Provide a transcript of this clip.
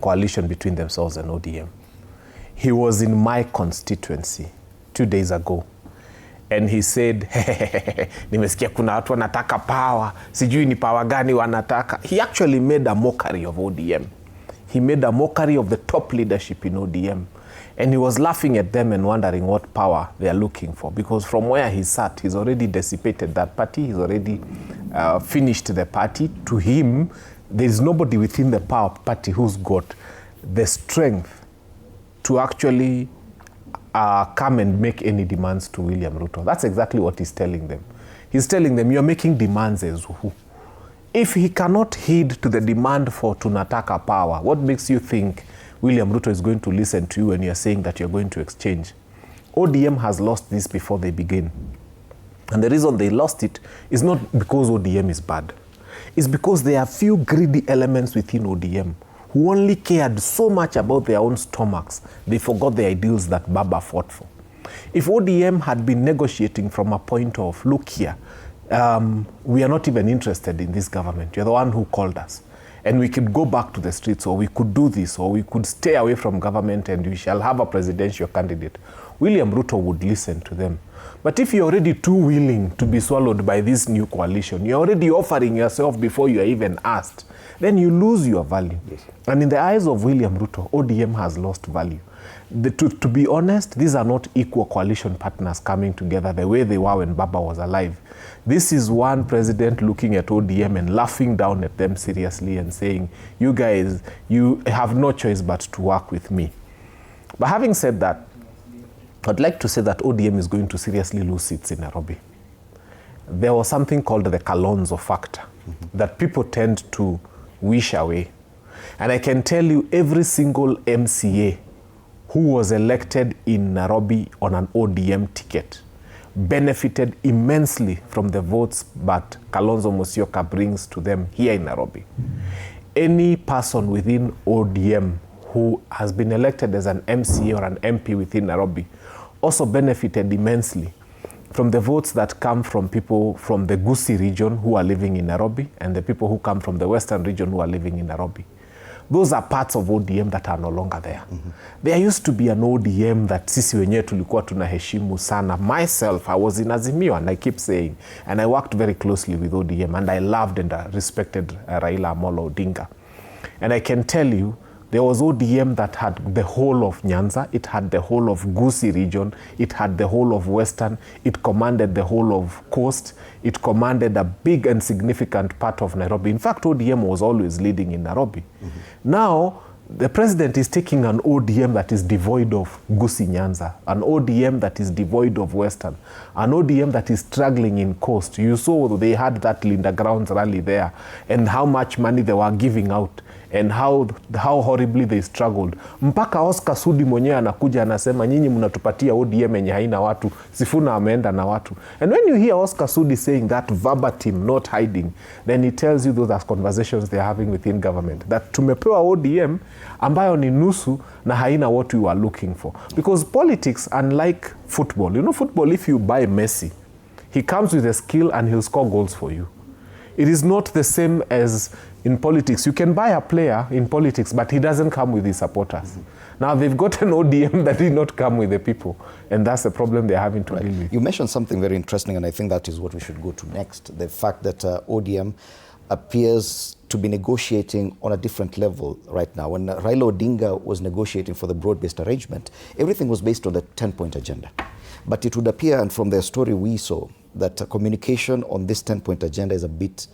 coalition between themselves and ODM. He was in my constituency 2 days ago. And he said, nimesikia kuna watu wanataka power, sijui ni power gani wanataka. He actually made a mockery of ODM. He made a mockery of the top leadership in ODM. And he was laughing at them and wondering what power they are looking for. Because from where he sat, he's already dissipated that party. He's already finished the party. To him, there is nobody within the power party who's got the strength to actually come and make any demands to William Ruto. That's exactly what he's telling them. He's telling them, you're making demands as who? If he cannot heed to the demand for tunataka power, what makes you think William Ruto is going to listen to you when you're saying that you're going to exchange? ODM has lost this before they begin. And the reason they lost it is not because ODM is bad. It's because there are few greedy elements within ODM who only cared so much about their own stomachs, they forgot the ideals that BAMBA fought for. If ODM had been negotiating from a point of, look here, we are not even interested in this government. You're the one who called us. And we could go back to the streets, or we could do this, or we could stay away from government and we shall have a presidential candidate. William Ruto would listen to them. But if you're already too willing to be swallowed by this new coalition, you're already offering yourself before you are even asked, then you lose your value. Yes. And in the eyes of William Ruto, ODM has lost value. To be honest, these are not equal coalition partners coming together the way they were when Baba was alive. This is one president looking at ODM and laughing down at them seriously and saying, you guys, you have no choice but to work with me. But having said that, I'd like to say that ODM is going to seriously lose seats in Nairobi. There was something called the Kalonzo factor that people tend to wish away. And I can tell you every single MCA who was elected in Nairobi on an ODM ticket benefited immensely from the votes that Kalonzo Musyoka brings to them here in Nairobi. Any person within ODM who has been elected as an MCA or an MP within Nairobi also benefited immensely from the votes that come from people from the Gusii region who are living in Nairobi and the people who come from the Western region who are living in Nairobi. Those are parts of ODM that are no longer there. There used to be an ODM that sisi wenyewe tulikuwa tunaheshimu sana. Myself, I was in Azimio, and I keep saying, and I worked very closely with ODM, and I loved and respected Raila Odinga. And I can tell you, there was ODM that had the whole of Nyanza, it had the whole of Gusii region, it had the whole of Western, it commanded the whole of Coast, it commanded a big and significant part of Nairobi. In fact, ODM was always leading in Nairobi. Now, the president is taking an ODM that is devoid of Gusii Nyanza, an ODM that is devoid of Western, an ODM that is struggling in Coast. You saw they had that Linda Grounds rally there and how much money they were giving out and how horribly they struggled. Mpaka Oscar Sudi mwenyewe anakuja anasema nyinyi mnatupatia ODM yenye haina watu, Sifuna ameenda na watu. And when you hear Oscar Sudi saying that verbatim, not hiding, then it tells you those are conversations they are having within government. That tumepewa ODM ambayo ni nusu na haina what we were looking for. Because politics, unlike football, you know football, if you buy Messi, he comes with a skill and he'll score goals for you. It is not the same as in politics. You can buy a player in politics, but he doesn't come with his supporters. Now they've got an ODM that did not come with the people, and that's the problem they're having to deal with. You mentioned something very interesting, and I think that is what we should go to next. The fact that ODM appears to be negotiating on a different level right now. When Raila Odinga was negotiating for the broad-based arrangement, everything was based on the 10-point agenda. But it would appear, and from the story we saw, that communication on this 10-point agenda is a bit